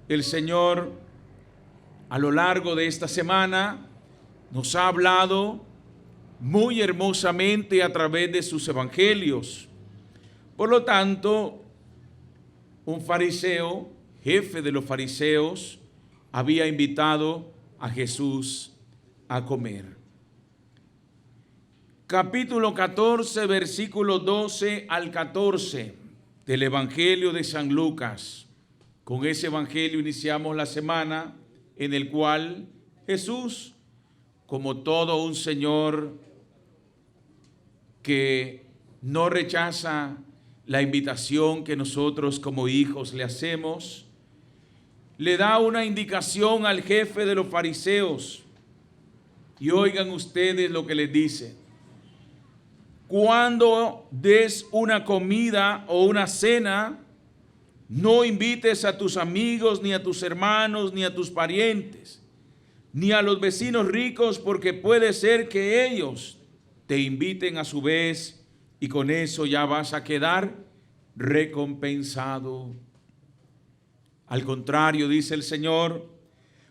El Señor a lo largo de esta semana nos ha hablado muy hermosamente a través de sus evangelios. Por lo tanto, un fariseo, jefe de los fariseos, había invitado a Jesús a comer. Capítulo 14, versículo 12 al 14 del Evangelio de San Lucas. Con ese Evangelio iniciamos la semana en el cual Jesús, como todo un Señor que no rechaza la invitación que nosotros como hijos le hacemos, le da una indicación al jefe de los fariseos. Y oigan ustedes lo que les dice: cuando des una comida o una cena, no invites a tus amigos, ni a tus hermanos, ni a tus parientes, ni a los vecinos ricos, porque puede ser que ellos te inviten a su vez, y con eso ya vas a quedar recompensado. Al contrario, dice el Señor,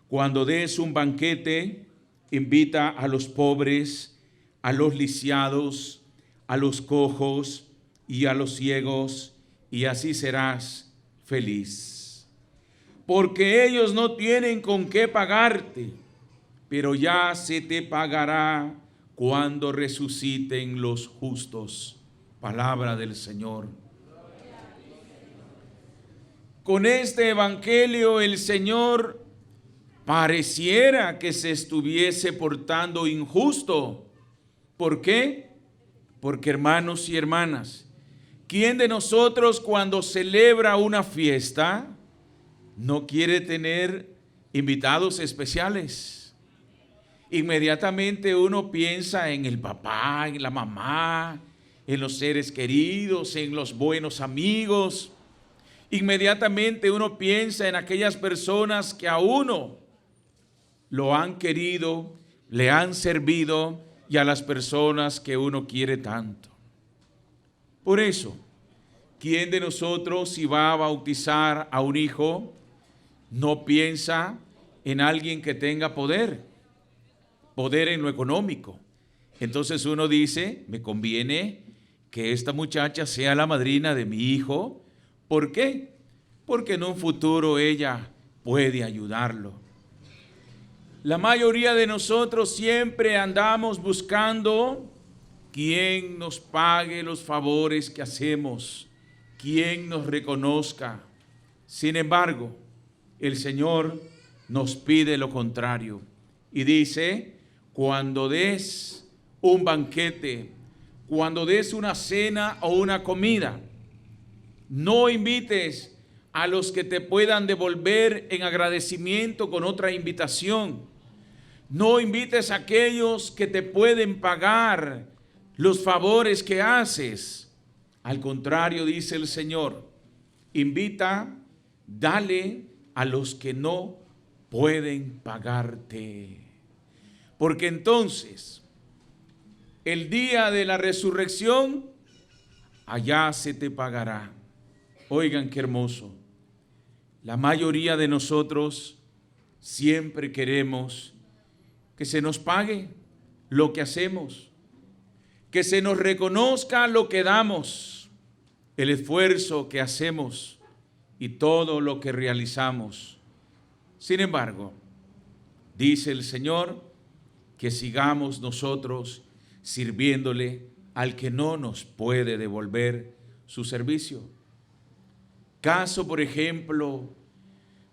cuando des un banquete, invita a los pobres, a los lisiados, a los cojos y a los ciegos, y así serás feliz. Porque ellos no tienen con qué pagarte, pero ya se te pagará cuando resuciten los justos. Palabra del Señor. Con este evangelio el Señor pareciera que se estuviese portando injusto. ¿Por qué? Porque, hermanos y hermanas, ¿quién de nosotros cuando celebra una fiesta no quiere tener invitados especiales? Inmediatamente uno piensa en el papá, en la mamá, en los seres queridos, en los buenos amigos. Inmediatamente uno piensa en aquellas personas que a uno lo han querido, le han servido, y a las personas que uno quiere tanto. Por eso, ¿quién de nosotros, si va a bautizar a un hijo, no piensa en alguien que tenga poder en lo económico? Entonces uno dice, me conviene que esta muchacha sea la madrina de mi hijo. ¿Por qué? Porque en un futuro ella puede ayudarlo. La mayoría de nosotros siempre andamos buscando quien nos pague los favores que hacemos, quien nos reconozca. Sin embargo, el Señor nos pide lo contrario y dice: cuando des un banquete, cuando des una cena o una comida, no invites a los que te puedan devolver en agradecimiento con otra invitación. No invites a aquellos que te pueden pagar los favores que haces. Al contrario, dice el Señor, invita, dale a los que no pueden pagarte. Porque entonces, el día de la resurrección, allá se te pagará. Oigan qué hermoso. La mayoría de nosotros siempre queremos que se nos pague lo que hacemos, que se nos reconozca lo que damos, el esfuerzo que hacemos y todo lo que realizamos. Sin embargo, dice el Señor que sigamos nosotros sirviéndole al que no nos puede devolver su servicio. Caso, por ejemplo,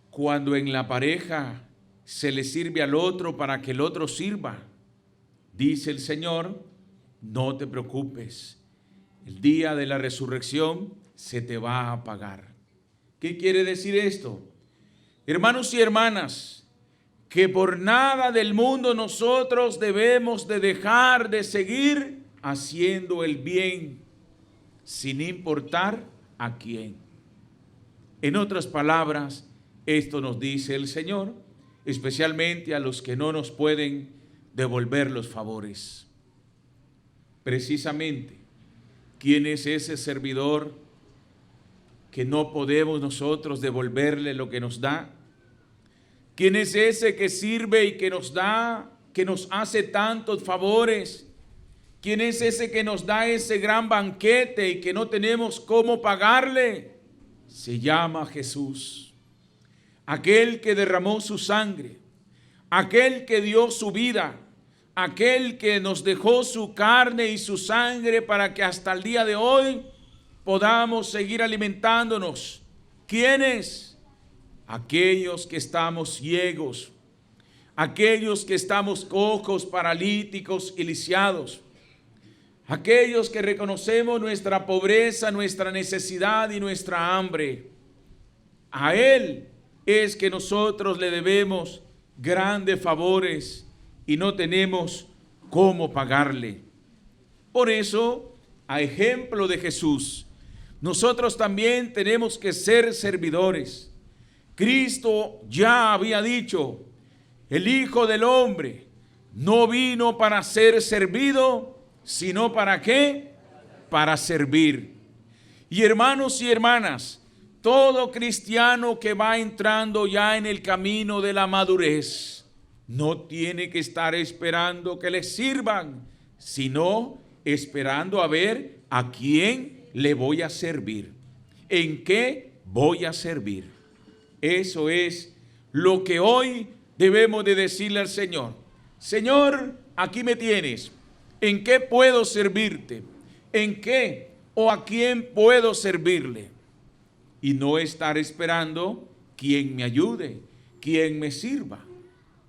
cuando en la pareja se le sirve al otro para que el otro sirva. Dice el Señor, no te preocupes, el día de la resurrección se te va a pagar. ¿Qué quiere decir esto? Hermanos y hermanas, que por nada del mundo nosotros debemos de dejar de seguir haciendo el bien, sin importar a quién. En otras palabras, esto nos dice el Señor, especialmente a los que no nos pueden devolver los favores. Precisamente, ¿quién es ese servidor que no podemos nosotros devolverle lo que nos da? ¿Quién es ese que sirve y que nos da, que nos hace tantos favores? ¿Quién es ese que nos da ese gran banquete y que no tenemos cómo pagarle? Se llama Jesús, aquel que derramó su sangre, aquel que dio su vida, aquel que nos dejó su carne y su sangre para que hasta el día de hoy podamos seguir alimentándonos. ¿Quiénes? Aquellos que estamos ciegos, aquellos que estamos cojos, paralíticos y lisiados, aquellos que reconocemos nuestra pobreza, nuestra necesidad y nuestra hambre. A Él es que nosotros le debemos grandes favores y no tenemos cómo pagarle. Por eso, a ejemplo de Jesús, nosotros también tenemos que ser servidores. Cristo ya había dicho: el Hijo del Hombre no vino para ser servido, sino ¿para qué? Para servir. Y hermanos y hermanas, todo cristiano que va entrando ya en el camino de la madurez no tiene que estar esperando que le sirvan, sino esperando a ver a quién le voy a servir, en qué voy a servir. Eso es lo que hoy debemos de decirle al Señor. Señor, aquí me tienes. ¿En qué puedo servirte? ¿En qué o a quién puedo servirle? Y no estar esperando quién me ayude, quién me sirva.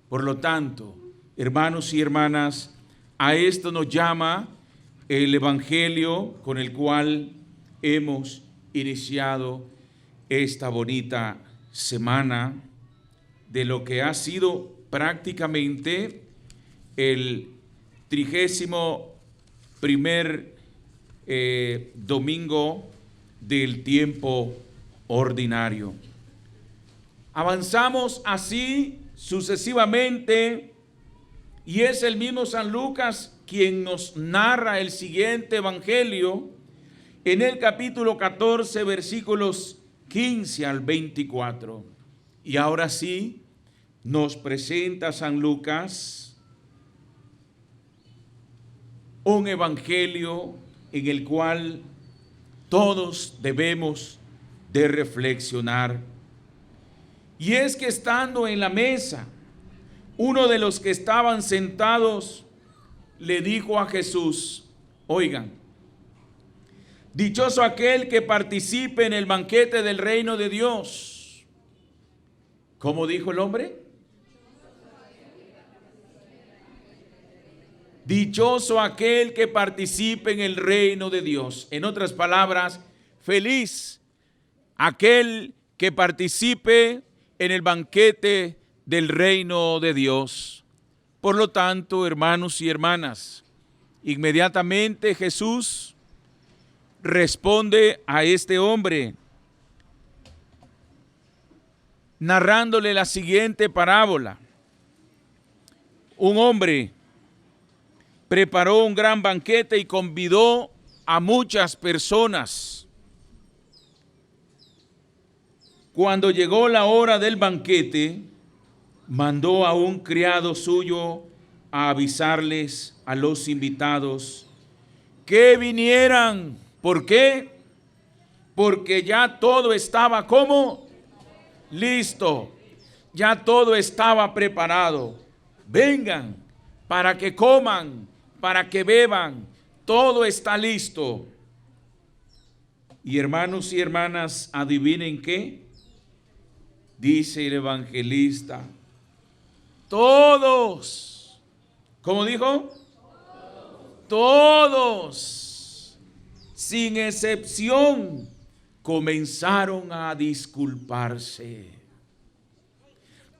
Por lo tanto, hermanos y hermanas, a esto nos llama el Evangelio con el cual hemos iniciado esta bonita semana de lo que ha sido prácticamente el 31º domingo del tiempo ordinario. Avanzamos así sucesivamente y es el mismo San Lucas quien nos narra el siguiente evangelio en el capítulo 14, versículos 15 al 24. Y ahora sí nos presenta San Lucas un evangelio en el cual todos debemos de reflexionar. Y es que estando en la mesa, uno de los que estaban sentados le dijo a Jesús: oigan, dichoso aquel que participe en el banquete del reino de Dios. ¿Cómo dijo el hombre? Dichoso aquel que participe en el reino de Dios. En otras palabras, feliz aquel que participe en el banquete del reino de Dios. Por lo tanto, hermanos y hermanas, inmediatamente Jesús responde a este hombre narrándole la siguiente parábola. Un hombre preparó un gran banquete y convidó a muchas personas. Cuando llegó la hora del banquete, mandó a un criado suyo a avisarles a los invitados que vinieran. ¿Por qué? Porque ya todo estaba ¿cómo? Listo. Ya todo estaba preparado. Vengan para que coman, para que beban. Todo está listo. Y hermanos y hermanas, adivinen qué. Dice el evangelista, todos, ¿cómo dijo? Todos, sin excepción, comenzaron a disculparse.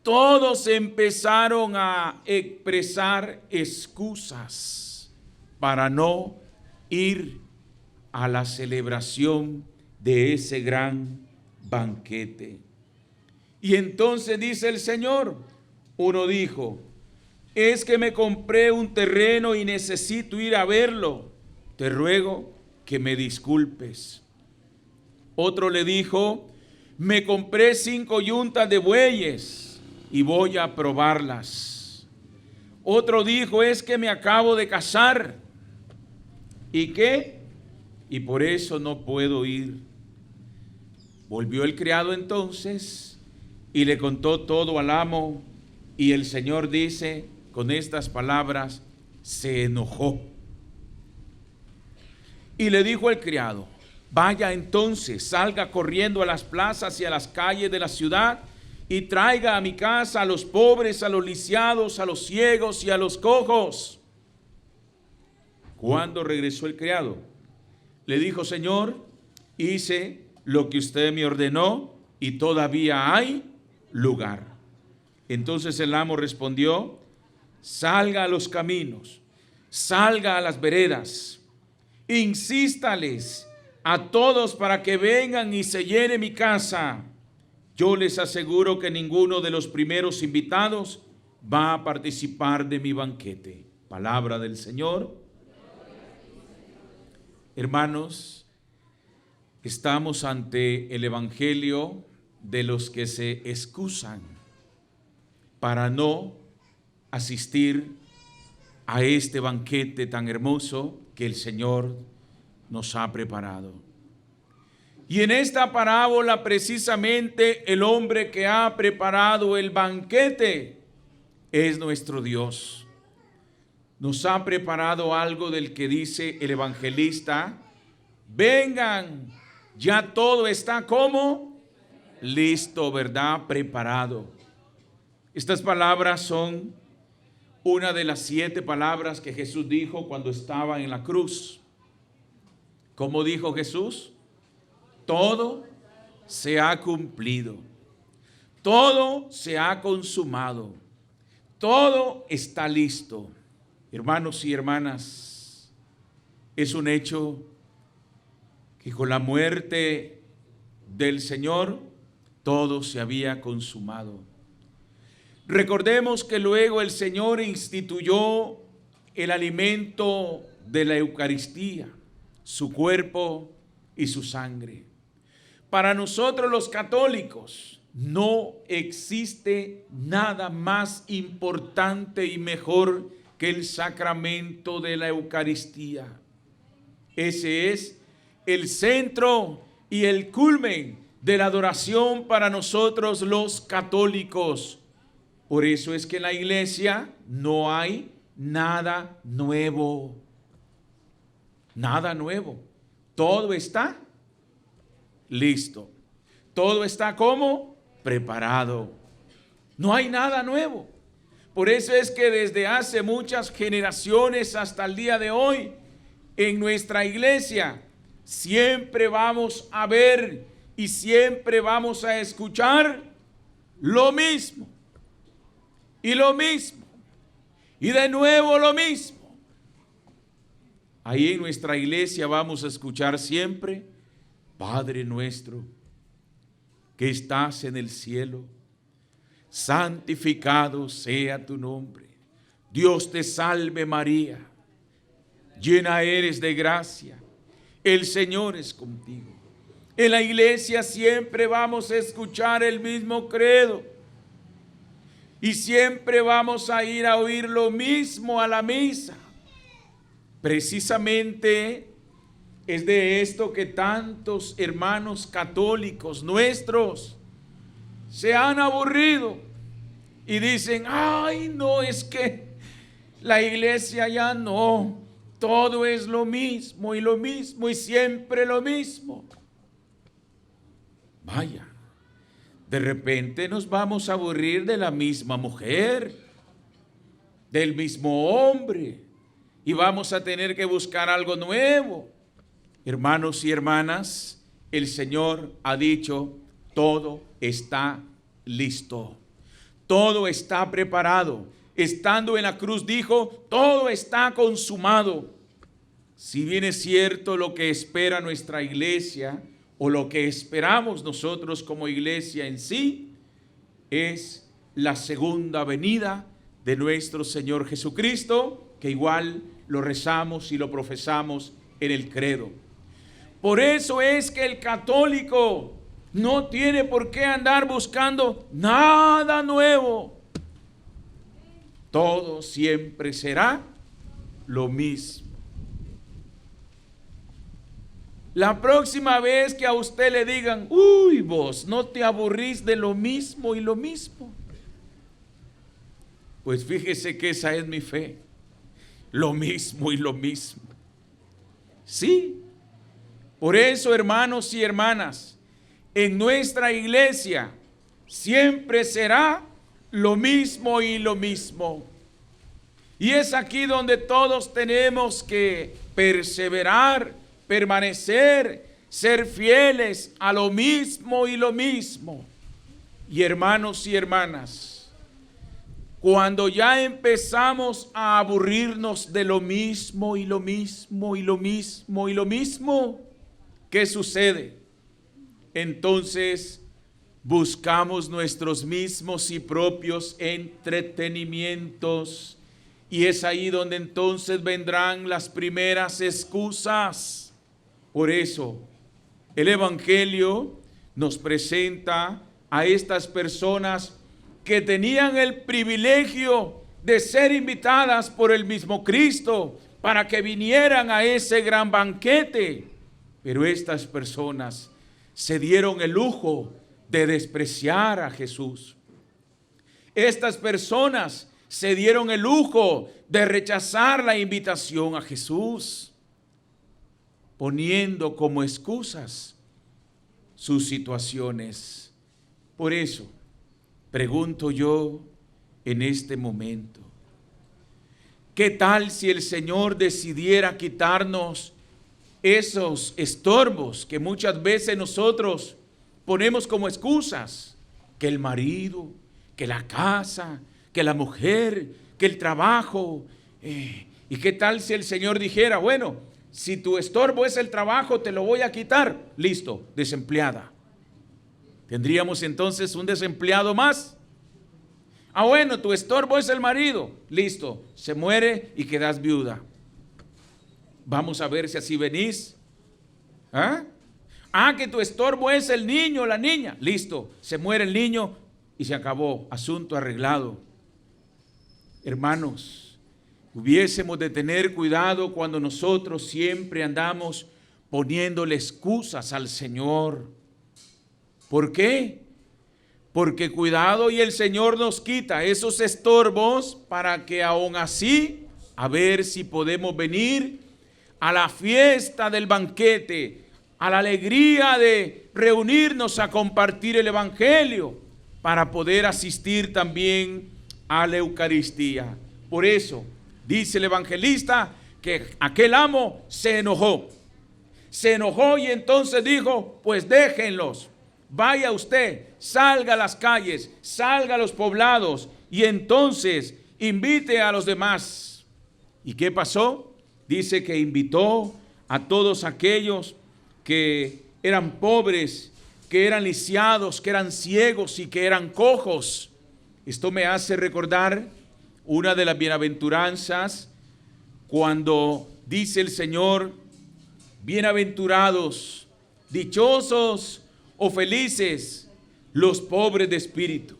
Todos empezaron a expresar excusas para no ir a la celebración de ese gran banquete. Y entonces dice el Señor, uno dijo, es que me compré un terreno y necesito ir a verlo. Te ruego que me disculpes. Otro le dijo, me compré 5 yuntas de bueyes y voy a probarlas. Otro dijo, es que me acabo de casar. ¿Y qué? Y por eso no puedo ir. Volvió el criado entonces y le contó todo al amo, y el Señor dice con estas palabras, se enojó. Y le dijo al criado, vaya entonces, salga corriendo a las plazas y a las calles de la ciudad y traiga a mi casa a los pobres, a los lisiados, a los ciegos y a los cojos. Cuando regresó el criado, le dijo, Señor, hice lo que usted me ordenó y todavía hay lugar. Entonces el amo respondió, salga a los caminos, salga a las veredas, insístales a todos para que vengan y se llene mi casa. Yo les aseguro que ninguno de los primeros invitados va a participar de mi banquete. Palabra del Señor. Hermanos, estamos ante el evangelio de los que se excusan para no asistir a este banquete tan hermoso que el Señor nos ha preparado. Y en esta parábola precisamente el hombre que ha preparado el banquete es nuestro Dios. Nos ha preparado algo del que dice el evangelista, vengan, ya todo está como listo, ¿verdad? Preparado. Estas palabras son una de las 7 palabras que Jesús dijo cuando estaba en la cruz. ¿Cómo dijo Jesús? Todo se ha cumplido. Todo se ha consumado. Todo está listo. Hermanos y hermanas, es un hecho que con la muerte del Señor todo se había consumado. Recordemos que luego el Señor instituyó el alimento de la Eucaristía, su cuerpo y su sangre. Para nosotros los católicos no existe nada más importante y mejor que el sacramento de la Eucaristía. Ese es el centro y el culmen de la adoración para nosotros los católicos. Por eso es que en la iglesia no hay nada nuevo. Nada nuevo. Todo está listo. Todo está como preparado. No hay nada nuevo. Por eso es que desde hace muchas generaciones hasta el día de hoy, en nuestra iglesia, siempre vamos a ver y siempre vamos a escuchar lo mismo. Y lo mismo. Y de nuevo lo mismo. Ahí en nuestra iglesia vamos a escuchar siempre, Padre nuestro, que estás en el cielo, santificado sea tu nombre. Dios te salve María, llena eres de gracia, el Señor es contigo. En la iglesia siempre vamos a escuchar el mismo credo y siempre vamos a ir a oír lo mismo a la misa. Precisamente es de esto que tantos hermanos católicos nuestros se han aburrido y dicen, ay, no, es que la iglesia ya no, todo es lo mismo y siempre lo mismo. Vaya, de repente nos vamos a aburrir de la misma mujer, del mismo hombre, y vamos a tener que buscar algo nuevo. Hermanos y hermanas, el Señor ha dicho, todo está listo. Todo está preparado. Estando en la cruz dijo, todo está consumado. Si bien es cierto lo que espera nuestra iglesia, o lo que esperamos nosotros como iglesia en sí, es la segunda venida de nuestro Señor Jesucristo, que igual lo rezamos y lo profesamos en el credo. Por eso es que el católico No tiene por qué andar buscando nada nuevo. Todo siempre será lo mismo. La próxima vez que a usted le digan, uy, vos no te aburrís de lo mismo y lo mismo, pues fíjese que esa es mi fe. Lo mismo y lo mismo. Sí. Por eso, hermanos y hermanas, en nuestra iglesia siempre será lo mismo y lo mismo. Y es aquí donde todos tenemos que perseverar, permanecer, ser fieles a lo mismo y lo mismo. Y hermanos y hermanas, cuando ya empezamos a aburrirnos de lo mismo y lo mismo y lo mismo y lo mismo, ¿qué sucede? Entonces buscamos nuestros mismos y propios entretenimientos, y es ahí donde entonces vendrán las primeras excusas. Por eso, el Evangelio nos presenta a estas personas que tenían el privilegio de ser invitadas por el mismo Cristo para que vinieran a ese gran banquete. Pero estas personas se dieron el lujo de despreciar a Jesús. Estas personas se dieron el lujo de rechazar la invitación a Jesús, poniendo como excusas sus situaciones. Por eso, pregunto yo en este momento, ¿qué tal si el Señor decidiera quitarnos esos estorbos que muchas veces nosotros ponemos como excusas? Que el marido, que la casa, que la mujer, que el trabajo. ¿Y qué tal si el Señor dijera, bueno, si tu estorbo es el trabajo, te lo voy a quitar? Listo, desempleada. ¿Tendríamos entonces un desempleado más? Ah, bueno, tu estorbo es el marido. Listo, se muere y quedas viuda. Vamos a ver si así venís. Que tu estorbo es el niño o la niña. Listo, se muere el niño y se acabó. Asunto arreglado. Hermanos, hubiésemos de tener cuidado cuando nosotros siempre andamos poniéndole excusas al Señor. ¿Por qué? Porque cuidado y el Señor nos quita esos estorbos para que aún así, a ver si podemos venir a la fiesta del banquete, a la alegría de reunirnos a compartir el Evangelio, para poder asistir también a la Eucaristía. Por eso, dice el evangelista que aquel amo se enojó. Se enojó y entonces dijo, pues déjenlos. Vaya usted, salga a las calles, salga a los poblados y entonces invite a los demás. ¿Y qué pasó? Dice que invitó a todos aquellos que eran pobres, que eran lisiados, que eran ciegos y que eran cojos. Esto me hace recordar una de las bienaventuranzas cuando dice el Señor, bienaventurados, dichosos o felices los pobres de espíritu.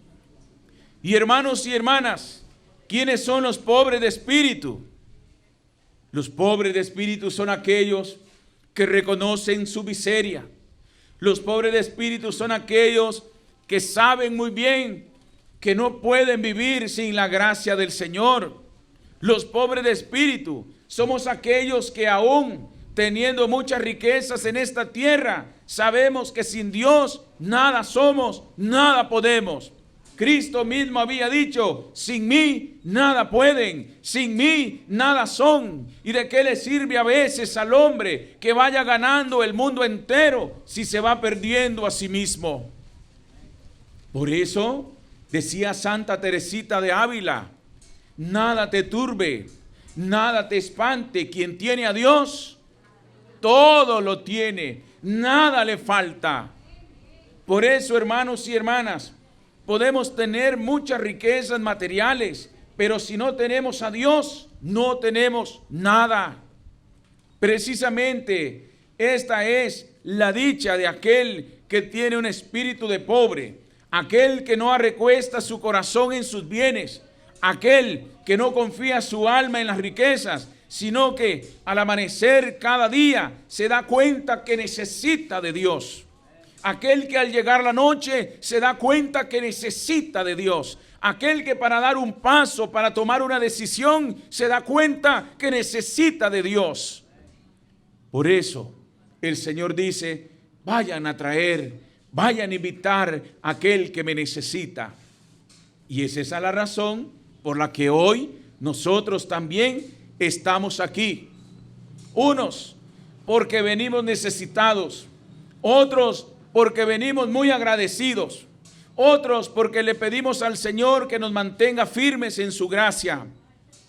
Y hermanos y hermanas, ¿quiénes son los pobres de espíritu? Los pobres de espíritu son aquellos que reconocen su miseria. Los pobres de espíritu son aquellos que saben muy bien que no pueden vivir sin la gracia del Señor. Los pobres de espíritu somos aquellos que aún teniendo muchas riquezas en esta tierra, sabemos que sin Dios nada somos, nada podemos. Cristo mismo había dicho, sin mí nada pueden, sin mí nada son. ¿Y de qué le sirve a veces al hombre que vaya ganando el mundo entero si se va perdiendo a sí mismo? Por eso decía Santa Teresita de Ávila, nada te turbe, nada te espante, quien tiene a Dios, todo lo tiene, nada le falta. Por eso, hermanos y hermanas, podemos tener muchas riquezas materiales, pero si no tenemos a Dios, no tenemos nada. Precisamente esta es la dicha de aquel que tiene un espíritu de pobre, aquel que no arrecuesta su corazón en sus bienes, aquel que no confía su alma en las riquezas, sino que al amanecer cada día se da cuenta que necesita de Dios. Aquel que al llegar la noche se da cuenta que necesita de Dios. Aquel que para dar un paso, para tomar una decisión, se da cuenta que necesita de Dios. Por eso el Señor dice: vayan a traer, vayan a invitar a aquel que me necesita. Y es esa la razón por la que hoy nosotros también estamos aquí. Unos porque venimos necesitados, otros porque venimos muy agradecidos, otros porque le pedimos al Señor que nos mantenga firmes en su gracia,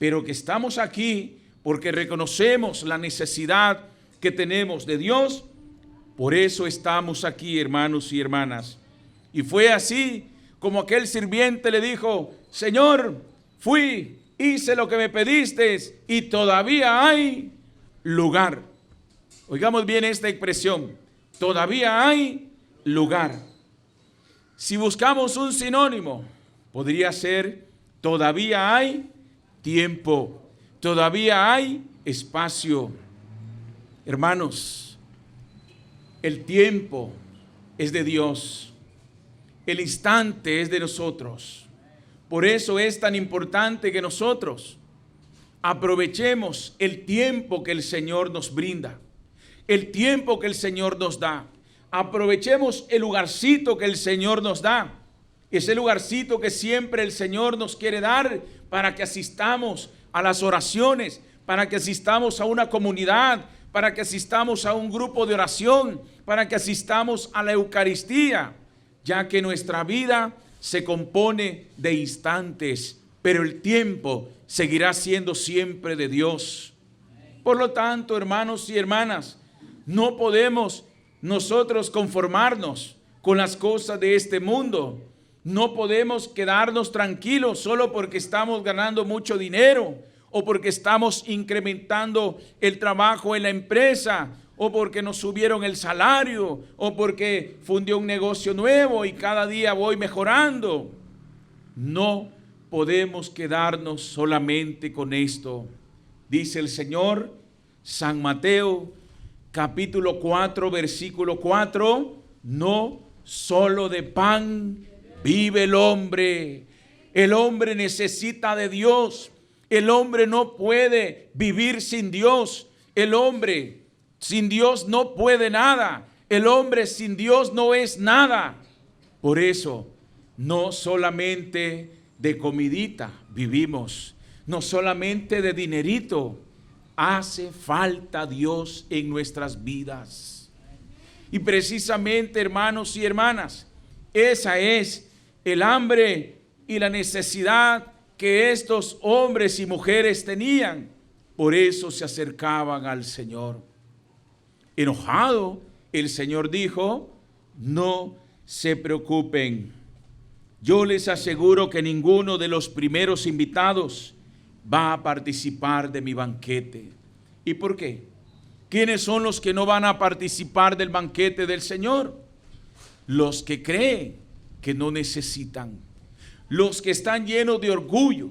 pero que estamos aquí porque reconocemos la necesidad que tenemos de Dios. Por eso estamos aquí, hermanos y hermanas. Y fue así como aquel sirviente le dijo: Señor, fui, hice lo que me pediste y todavía hay lugar. Oigamos bien esta expresión: todavía hay lugar. Si buscamos un sinónimo, podría ser: todavía hay tiempo, todavía hay espacio. Hermanos, el tiempo es de Dios, el instante es de nosotros. Por eso es tan importante que nosotros aprovechemos el tiempo que el Señor nos brinda, el tiempo que el Señor nos da. Aprovechemos el lugarcito que el Señor nos da, ese lugarcito que siempre el Señor nos quiere dar para que asistamos a las oraciones, para que asistamos a una comunidad, para que asistamos a un grupo de oración, para que asistamos a la Eucaristía, ya que nuestra vida se compone de instantes, pero el tiempo seguirá siendo siempre de Dios. Por lo tanto, hermanos y hermanas, no podemos nosotros conformarnos con las cosas de este mundo. No podemos quedarnos tranquilos solo porque estamos ganando mucho dinero, o porque estamos incrementando el trabajo en la empresa, o porque nos subieron el salario, o porque fundé un negocio nuevo y cada día voy mejorando. No podemos quedarnos solamente con esto. Dice el Señor, San Mateo, capítulo 4, versículo 4, no solo de pan vive el hombre. El hombre necesita de Dios. El hombre no puede vivir sin Dios. El hombre sin Dios no puede nada. El hombre sin Dios no es nada. Por eso, no solamente de comidita vivimos, no solamente de dinerito. Hace falta Dios en nuestras vidas. Y precisamente, hermanos y hermanas, esa es el hambre y la necesidad que estos hombres y mujeres tenían. Por eso se acercaban al Señor. Enojado, el Señor dijo: no se preocupen. Yo les aseguro que ninguno de los primeros invitados va a participar de mi banquete. ¿Y por qué? ¿Quiénes son los que no van a participar del banquete del Señor? Los que creen que no necesitan, los que están llenos de orgullo,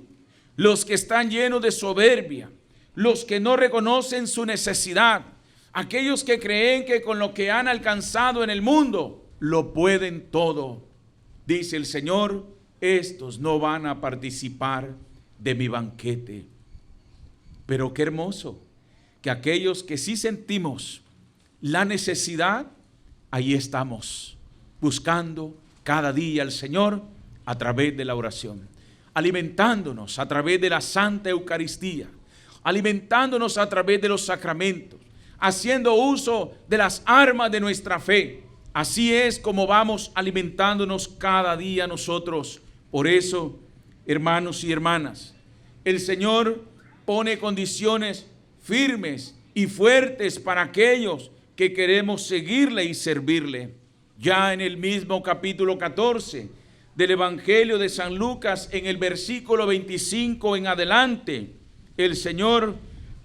los que están llenos de soberbia, los que no reconocen su necesidad, aquellos que creen que con lo que han alcanzado en el mundo lo pueden todo. Dice el Señor: estos no van a participar de mi banquete. Pero qué hermoso que aquellos que sí sentimos la necesidad, ahí estamos, buscando cada día al Señor a través de la oración, alimentándonos a través de la Santa Eucaristía, alimentándonos a través de los sacramentos, haciendo uso de las armas de nuestra fe. Así es como vamos alimentándonos cada día nosotros. Por eso, hermanos y hermanas, el Señor pone condiciones firmes y fuertes para aquellos que queremos seguirle y servirle. Ya en el mismo capítulo 14 del Evangelio de San Lucas, en el versículo 25 en adelante, el Señor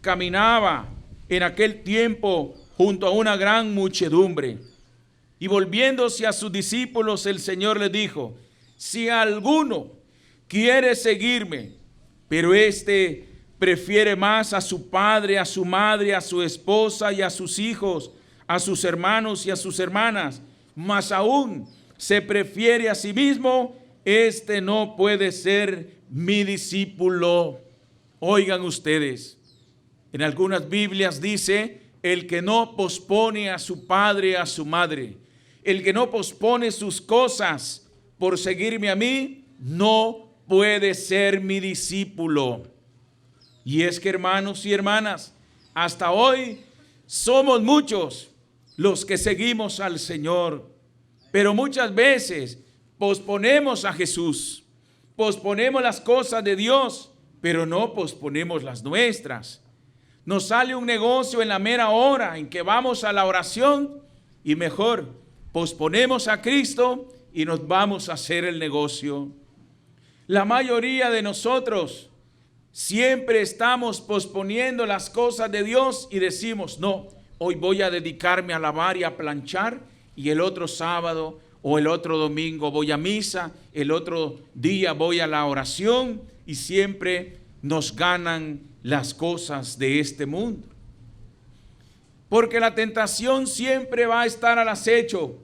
caminaba en aquel tiempo junto a una gran muchedumbre. Y volviéndose a sus discípulos, el Señor les dijo: si alguno quiere seguirme, pero prefiere más a su padre, a su madre, a su esposa y a sus hijos, a sus hermanos y a sus hermanas, más aún se prefiere a sí mismo, no puede ser mi discípulo. Oigan ustedes, en algunas Biblias dice: el que no pospone a su padre, a su madre, el que no pospone sus cosas por seguirme a mí, no puede ser mi discípulo. Y es que, hermanos y hermanas, hasta hoy somos muchos los que seguimos al Señor, pero muchas veces posponemos a Jesús, posponemos las cosas de Dios, pero no posponemos las nuestras. Nos sale un negocio en la mera hora en que vamos a la oración y mejor posponemos a Cristo y nos vamos a hacer el negocio. La mayoría de nosotros siempre estamos posponiendo las cosas de Dios y decimos: no, hoy voy a dedicarme a lavar y a planchar, y el otro sábado o el otro domingo voy a misa, el otro día voy a la oración, y siempre nos ganan las cosas de este mundo. Porque la tentación siempre va a estar al acecho.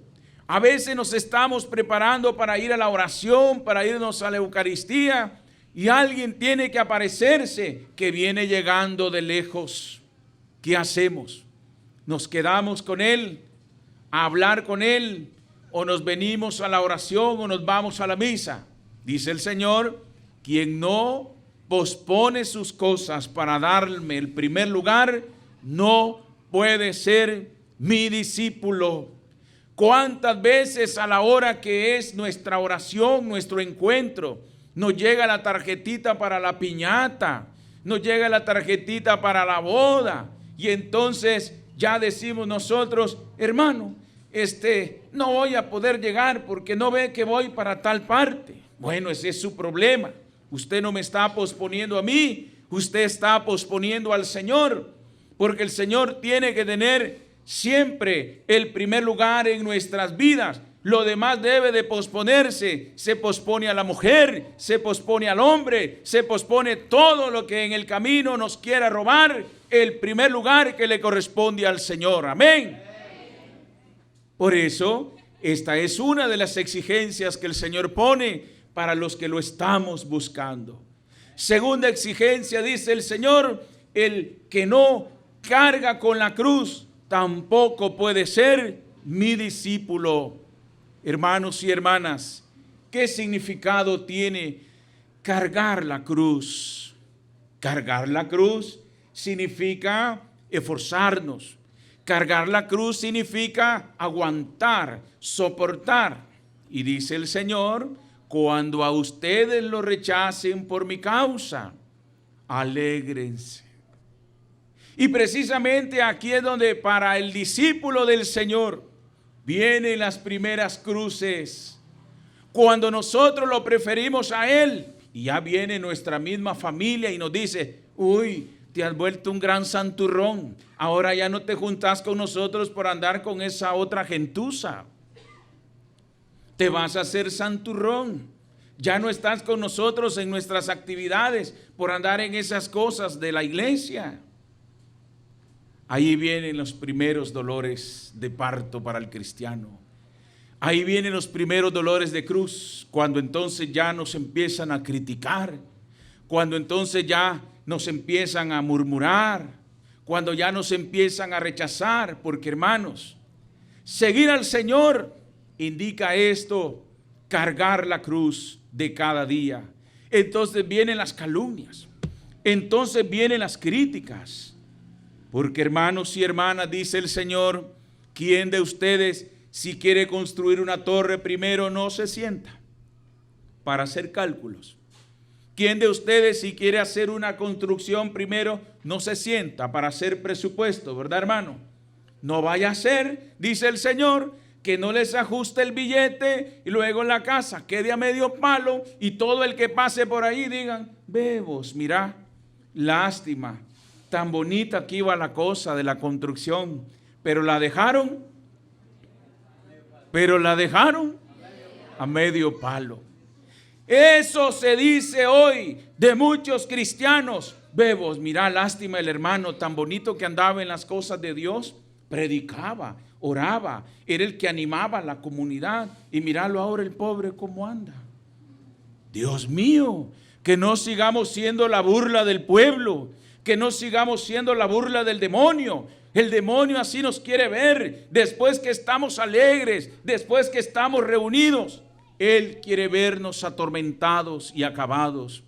A veces nos estamos preparando para ir a la oración, para irnos a la Eucaristía, y alguien tiene que aparecerse que viene llegando de lejos. ¿Qué hacemos? ¿Nos quedamos con él a hablar con él, o nos venimos a la oración, o nos vamos a la misa? Dice el Señor: quien no pospone sus cosas para darme el primer lugar, no puede ser mi discípulo. ¿Cuántas veces a la hora que es nuestra oración, nuestro encuentro, nos llega la tarjetita para la piñata, nos llega la tarjetita para la boda, y entonces ya decimos nosotros: hermano, no voy a poder llegar porque no ve que voy para tal parte? Bueno, ese es su problema. Usted no me está posponiendo a mí, usted está posponiendo al Señor, porque el Señor tiene que tener siempre el primer lugar en nuestras vidas. Lo demás debe de posponerse. Se pospone a la mujer, se pospone al hombre, se pospone todo lo que en el camino nos quiera robar el primer lugar que le corresponde al Señor. Amén. Por eso, esta es una de las exigencias que el Señor pone para los que lo estamos buscando. Segunda exigencia, dice el Señor: el que no carga con la cruz tampoco puede ser mi discípulo. Hermanos y hermanas, ¿qué significado tiene cargar la cruz? Cargar la cruz significa esforzarnos. Cargar la cruz significa aguantar, soportar. Y dice el Señor: cuando a ustedes lo rechacen por mi causa, alégrense. Y precisamente aquí es donde para el discípulo del Señor vienen las primeras cruces. Cuando nosotros lo preferimos a Él, y ya viene nuestra misma familia y nos dice: uy, te has vuelto un gran santurrón, ahora ya no te juntas con nosotros por andar con esa otra gentuza. Te vas a hacer santurrón, ya no estás con nosotros en nuestras actividades por andar en esas cosas de la iglesia. Ahí vienen los primeros dolores de parto para el cristiano. Ahí vienen los primeros dolores de cruz, cuando entonces ya nos empiezan a criticar, cuando entonces ya nos empiezan a murmurar, cuando ya nos empiezan a rechazar, porque hermanos, seguir al Señor indica esto: cargar la cruz de cada día. Entonces vienen las calumnias, entonces vienen las críticas. Porque hermanos y hermanas, dice el Señor: ¿quién de ustedes, si quiere construir una torre, primero no se sienta para hacer cálculos? ¿Quién de ustedes, si quiere hacer una construcción, primero no se sienta para hacer presupuesto? ¿Verdad, hermano? No vaya a ser, dice el Señor, que no les ajuste el billete y luego en la casa quede a medio palo y todo el que pase por ahí digan: bebos, mira, lástima, tan bonita que iba la cosa de la construcción, pero la dejaron pero la dejaron a medio palo. Eso se dice hoy de muchos cristianos. Bebos, mira, lástima el hermano tan bonito que andaba en las cosas de Dios, predicaba, oraba, era el que animaba a la comunidad, y míralo ahora el pobre cómo anda. Dios mío, que no sigamos siendo la burla del pueblo, que no sigamos siendo la burla del demonio. El demonio así nos quiere ver, después que estamos alegres, después que estamos reunidos. Él quiere vernos atormentados y acabados.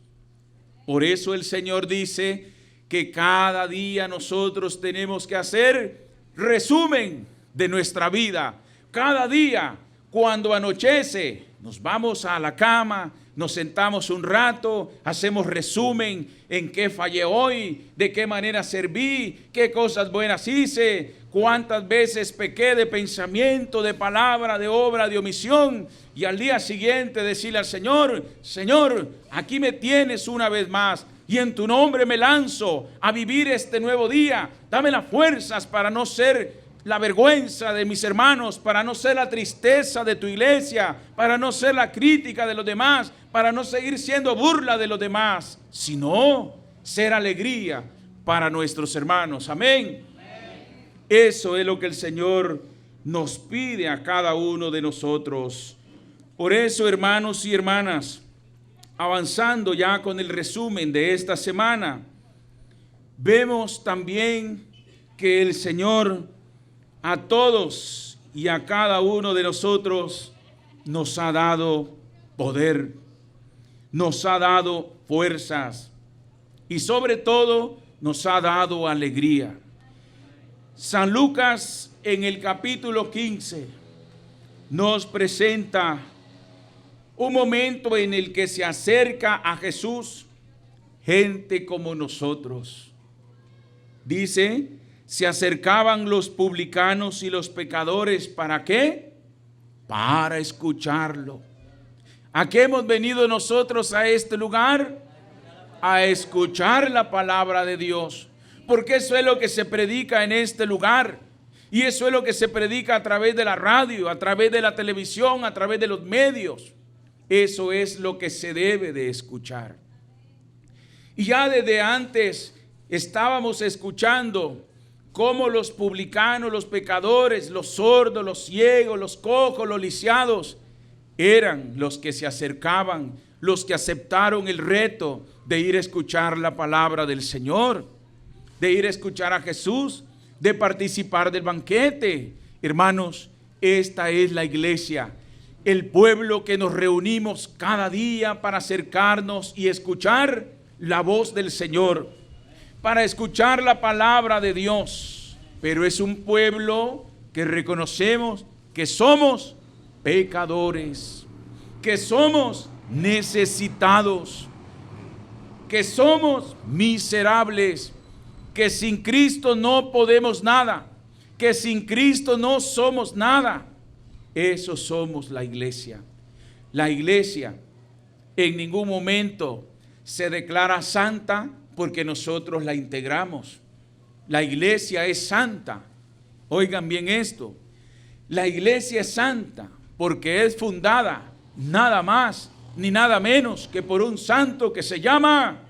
Por eso el Señor dice que cada día nosotros tenemos que hacer resumen de nuestra vida. Cada día, cuando anochece, nos vamos a la cama, nos sentamos un rato, hacemos resumen en qué fallé hoy, de qué manera serví, qué cosas buenas hice, cuántas veces pequé de pensamiento, de palabra, de obra, de omisión. Y al día siguiente decirle al Señor: Señor, aquí me tienes una vez más, y en tu nombre me lanzo a vivir este nuevo día. Dame las fuerzas para no ser la vergüenza de mis hermanos, para no ser la tristeza de tu iglesia, para no ser la crítica de los demás, para no seguir siendo burla de los demás, sino ser alegría para nuestros hermanos. Amén. Eso es lo que el Señor nos pide a cada uno de nosotros. Por eso, hermanos y hermanas, avanzando ya con el resumen de esta semana, vemos también que el Señor a todos y a cada uno de nosotros nos ha dado poder, nos ha dado fuerzas y sobre todo nos ha dado alegría. San Lucas en el capítulo 15 nos presenta un momento en el que se acerca a Jesús gente como nosotros. Dice: se acercaban los publicanos y los pecadores. ¿Para qué? Para escucharlo. ¿A qué hemos venido nosotros a este lugar? A escuchar la palabra de Dios. Porque eso es lo que se predica en este lugar. Y eso es lo que se predica a través de la radio, a través de la televisión, a través de los medios. Eso es lo que se debe de escuchar. Y ya desde antes estábamos escuchando cómo los publicanos, los pecadores, los sordos, los ciegos, los cojos, los lisiados, eran los que se acercaban, los que aceptaron el reto de ir a escuchar la palabra del Señor, de ir a escuchar a Jesús, de participar del banquete. Hermanos, esta es la iglesia, el pueblo que nos reunimos cada día para acercarnos y escuchar la voz del Señor, para escuchar la palabra de Dios. Pero es un pueblo que reconocemos que somos pecadores, que somos necesitados, que somos miserables, que sin Cristo no podemos nada, que sin Cristo no somos nada. Eso somos la iglesia. La iglesia en ningún momento se declara santa porque nosotros la integramos. La iglesia es santa. Oigan bien esto. La iglesia es santa porque es fundada nada más ni nada menos que por un santo que se llama,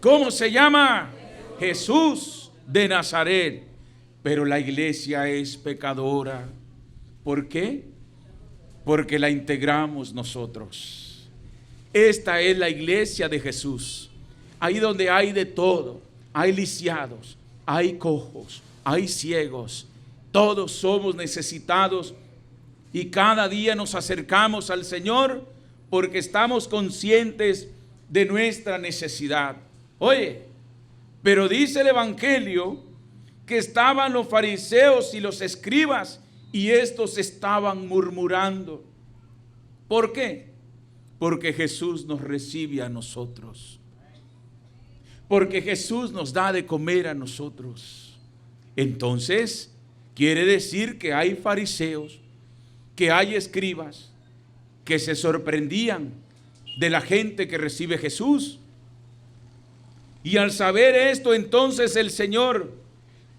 ¿cómo se llama? Jesús de Nazaret. Pero la iglesia es pecadora. ¿Por qué? Porque la integramos nosotros. Esta es la iglesia de Jesús. Ahí donde hay de todo. Hay lisiados, hay cojos, hay ciegos. Todos somos necesitados y cada día nos acercamos al Señor porque estamos conscientes de nuestra necesidad. Oye, pero dice el Evangelio que estaban los fariseos y los escribas y estos estaban murmurando. ¿Por qué? Porque Jesús nos recibe a nosotros. Porque Jesús nos da de comer a nosotros. Entonces, quiere decir que hay fariseos, que hay escribas, que se sorprendían de la gente que recibe Jesús. Y al saber esto, entonces el Señor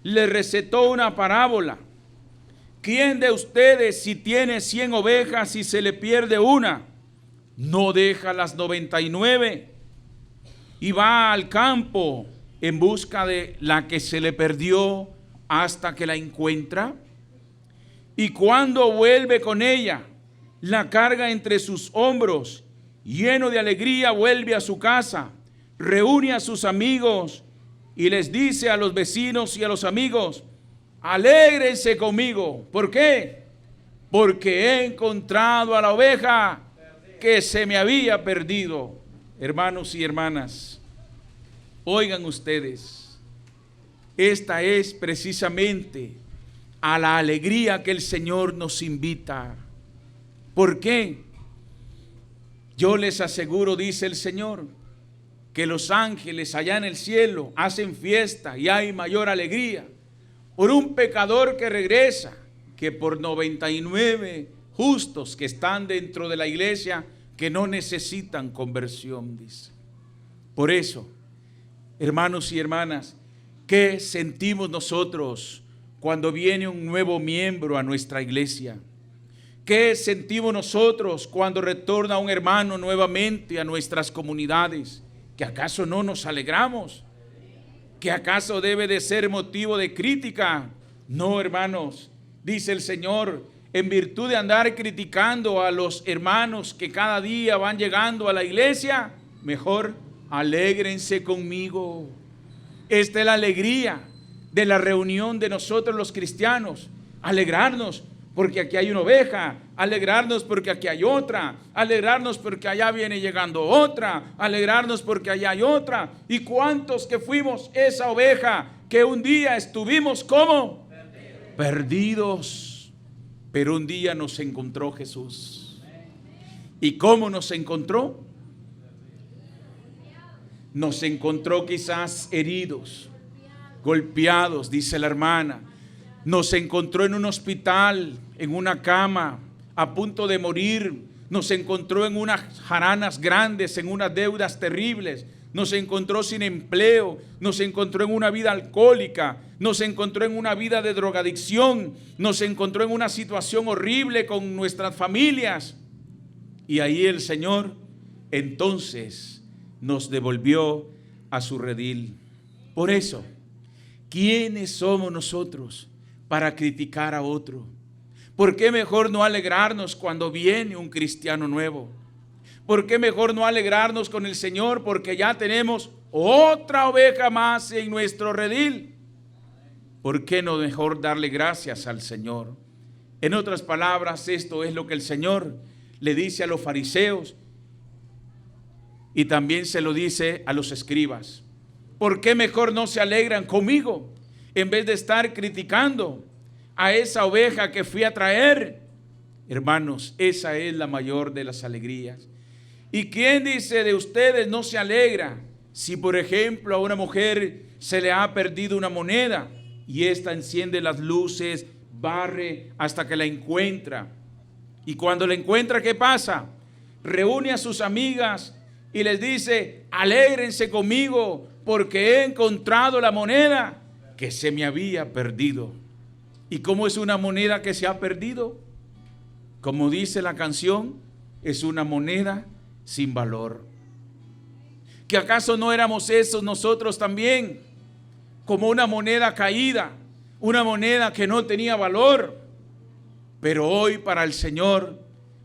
le recetó una parábola ¿Quién de ustedes, si tiene 100 ovejas y se le pierde una, no deja las 99 y va al campo en busca de la que se le perdió hasta que la encuentra? Y cuando vuelve con ella, la carga entre sus hombros, lleno de alegría vuelve a su casa, reúne a sus amigos y les dice a los vecinos y a los amigos: alégrense conmigo. ¿Por qué? Porque he encontrado a la oveja que se me había perdido. Hermanos y hermanas, oigan ustedes, esta es precisamente a la alegría que el Señor nos invita. ¿Por qué? Yo les aseguro, dice el Señor, que los ángeles allá en el cielo hacen fiesta y hay mayor alegría por un pecador que regresa que por 99 justos que están dentro de la iglesia que no necesitan conversión, dice. Por eso, hermanos y hermanas, ¿qué sentimos nosotros cuando viene un nuevo miembro a nuestra iglesia? ¿Qué sentimos nosotros cuando retorna un hermano nuevamente a nuestras comunidades? ¿Que acaso no nos alegramos? ¿Que acaso debe de ser motivo de crítica? No, hermanos, dice el Señor, en virtud de andar criticando a los hermanos que cada día van llegando a la iglesia, mejor alégrense conmigo. Esta es la alegría de la reunión de nosotros los cristianos, alegrarnos porque aquí hay una oveja, alegrarnos porque aquí hay otra, alegrarnos porque allá viene llegando otra, alegrarnos porque allá hay otra. ¿Y cuántos que fuimos esa oveja que un día estuvimos como perdidos? Pero un día nos encontró Jesús. ¿Y cómo nos encontró? Nos encontró quizás heridos, golpeados, dice la hermana. Nos encontró en un hospital, en una cama, a punto de morir. Nos encontró en unas jaranas grandes, en unas deudas terribles. Nos encontró sin empleo. Nos encontró en una vida alcohólica. Nos encontró en una vida de drogadicción. Nos encontró en una situación horrible con nuestras familias. Y ahí el Señor entonces nos devolvió a su redil. Por eso, ¿quiénes somos nosotros para criticar a otro? ¿Por qué mejor no alegrarnos cuando viene un cristiano nuevo? ¿Por qué mejor no alegrarnos con el Señor? Porque ya tenemos otra oveja más en nuestro redil. ¿Por qué no mejor darle gracias al Señor? En otras palabras, esto es lo que el Señor le dice a los fariseos y también se lo dice a los escribas. ¿Por qué mejor no se alegran conmigo en vez de estar criticando a esa oveja que fui a traer? Hermanos, esa es la mayor de las alegrías. ¿Y quién dice de ustedes no se alegra si, por ejemplo, a una mujer se le ha perdido una moneda y ésta enciende las luces, barre hasta que la encuentra? Y cuando la encuentra, ¿qué pasa? Reúne a sus amigas y les dice: alégrense conmigo porque he encontrado la moneda que se me había perdido. ¿Y cómo es una moneda que se ha perdido? Como dice la canción, es una moneda sin valor. ¿Que acaso no éramos esos nosotros también? Como una moneda caída, una moneda que no tenía valor. Pero hoy para el Señor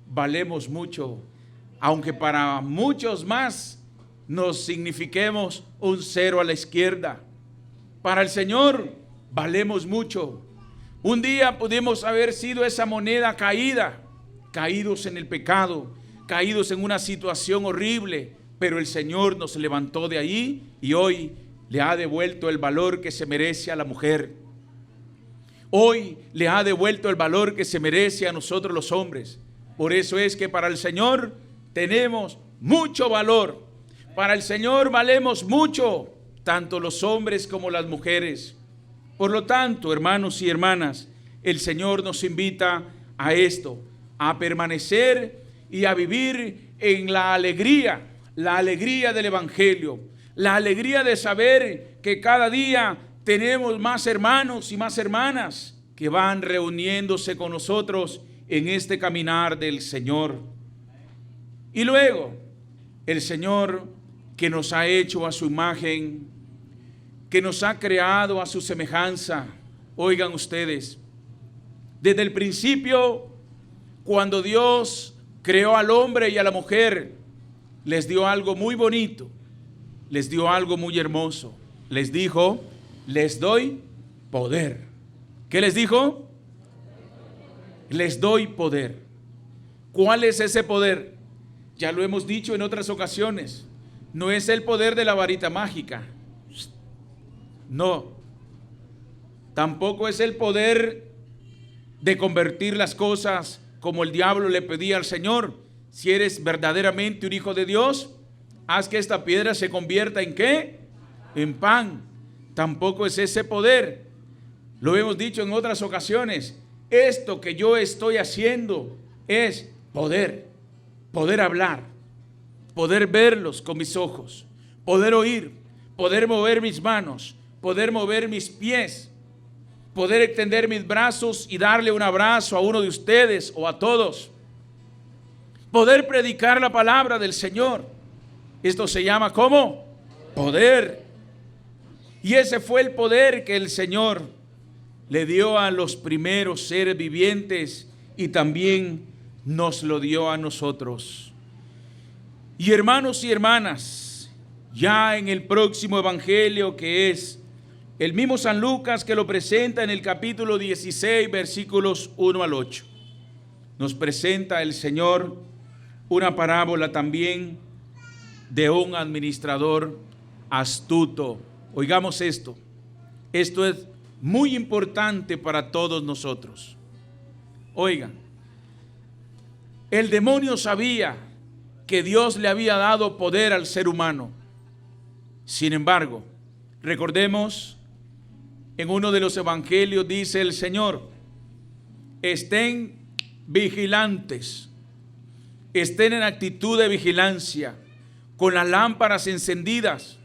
valemos mucho, aunque para muchos más nos signifiquemos un cero a la izquierda. Para el Señor valemos mucho. Un día pudimos haber sido esa moneda caída, caídos en el pecado, caídos en una situación horrible, pero el Señor nos levantó de ahí y hoy le ha devuelto el valor que se merece a la mujer. Hoy le ha devuelto el valor que se merece a nosotros los hombres. Por eso es que para el Señor tenemos mucho valor. Para el Señor valemos mucho, tanto los hombres como las mujeres. Por lo tanto, hermanos y hermanas, el Señor nos invita a esto, a permanecer y a vivir en la alegría del Evangelio, la alegría de saber que cada día tenemos más hermanos y más hermanas que van reuniéndose con nosotros en este caminar del Señor. Y luego, el Señor que nos ha hecho a su imagen, que nos ha creado a su semejanza. Oigan ustedes, desde el principio, cuando Dios creó al hombre y a la mujer, les dio algo muy bonito, les dio algo muy hermoso. Les dijo, les doy poder. ¿Qué les dijo? Les doy poder. ¿Cuál es ese poder? Ya lo hemos dicho en otras ocasiones. No es el poder de la varita mágica. No. Tampoco es el poder de convertir las cosas como el diablo le pedía al Señor. Si eres verdaderamente un hijo de Dios, haz que esta piedra se convierta ¿en qué? En pan. Tampoco es ese poder. Lo hemos dicho en otras ocasiones. Esto que yo estoy haciendo es poder hablar, poder verlos con mis ojos, poder oír, poder mover mis manos, poder mover mis pies, poder extender mis brazos y darle un abrazo a uno de ustedes o a todos, poder predicar la palabra del Señor. Esto se llama ¿cómo? Poder. Y ese fue el poder que el Señor le dio a los primeros seres vivientes y también nos lo dio a nosotros. Y hermanos y hermanas, ya en el próximo evangelio, que es el mismo San Lucas, que lo presenta en el capítulo 16, versículos 1 al 8, nos presenta el Señor una parábola también de un administrador astuto. Oigamos esto. Esto es muy importante para todos nosotros. Oigan, el demonio sabía que Dios le había dado poder al ser humano. Sin embargo, recordemos, en uno de los evangelios dice el Señor, estén vigilantes, estén en actitud de vigilancia, con las lámparas encendidas,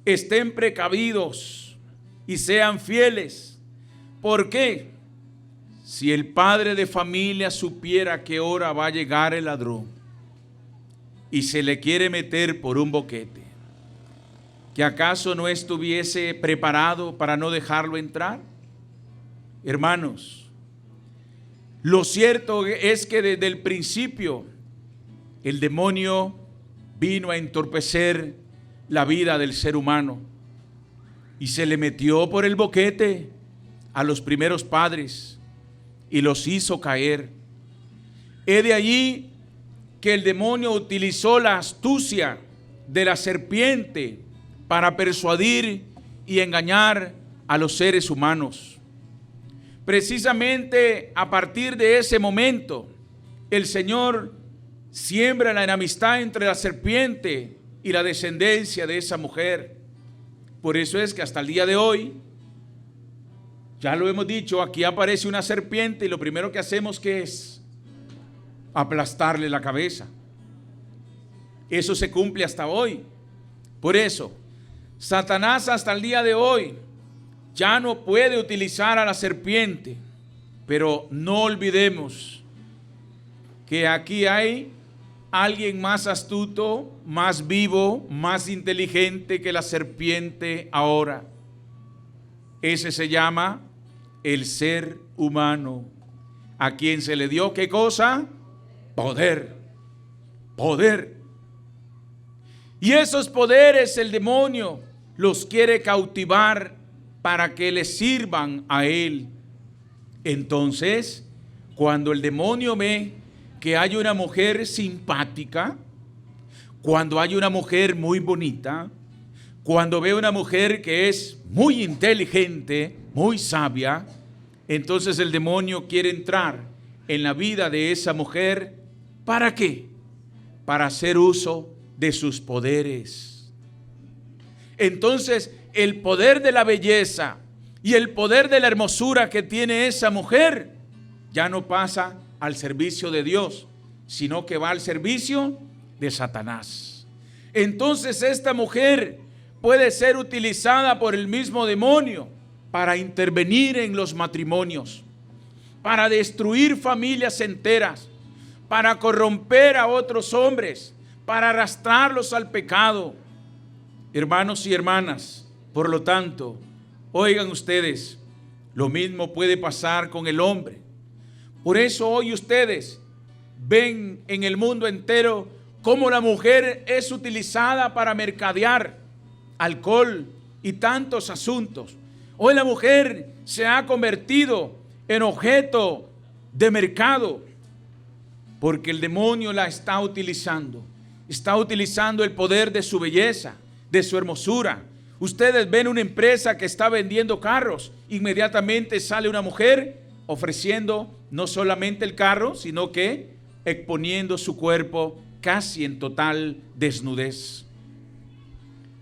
estén precavidos y sean fieles. ¿Por qué? Si el padre de familia supiera a qué hora va a llegar el ladrón y se le quiere meter por un boquete, ¿que acaso no estuviese preparado para no dejarlo entrar? Hermanos, lo cierto es que desde el principio el demonio vino a entorpecer la vida del ser humano y se le metió por el boquete a los primeros padres y los hizo caer. He de allí que el demonio utilizó la astucia de la serpiente para persuadir y engañar a los seres humanos. Precisamente a partir de ese momento, el Señor siembra la enemistad entre la serpiente y la descendencia de esa mujer. Por eso es que hasta el día de hoy, ya lo hemos dicho, aquí aparece una serpiente y lo primero que hacemos ¿qué es? Aplastarle la cabeza. Eso se cumple hasta hoy. Por eso, Satanás hasta el día de hoy ya no puede utilizar a la serpiente, pero no olvidemos que aquí hay alguien más astuto, más vivo, más inteligente que la serpiente ahora. Ese se llama el ser humano, a quien se le dio ¿qué cosa? Poder. Poder. Y esos poderes el demonio los quiere cautivar para que le sirvan a él. Entonces, cuando el demonio ve que hay una mujer simpática, cuando hay una mujer muy bonita, cuando ve una mujer que es muy inteligente, muy sabia, entonces el demonio quiere entrar en la vida de esa mujer. ¿Para qué? Para hacer uso de sus poderes. Entonces, el poder de la belleza y el poder de la hermosura que tiene esa mujer ya no pasa al servicio de Dios, sino que va al servicio de Satanás. Entonces esta mujer puede ser utilizada por el mismo demonio para intervenir en los matrimonios, para destruir familias enteras, para corromper a otros hombres, para arrastrarlos al pecado. Hermanos y hermanas, por lo tanto, oigan ustedes, lo mismo puede pasar con el hombre. Por eso hoy ustedes ven en el mundo entero cómo la mujer es utilizada para mercadear alcohol y tantos asuntos. Hoy la mujer se ha convertido en objeto de mercado porque el demonio la está utilizando. Está utilizando el poder de su belleza, de su hermosura. Ustedes ven una empresa que está vendiendo carros, inmediatamente sale una mujer ofreciendo no solamente el carro, sino que exponiendo su cuerpo casi en total desnudez.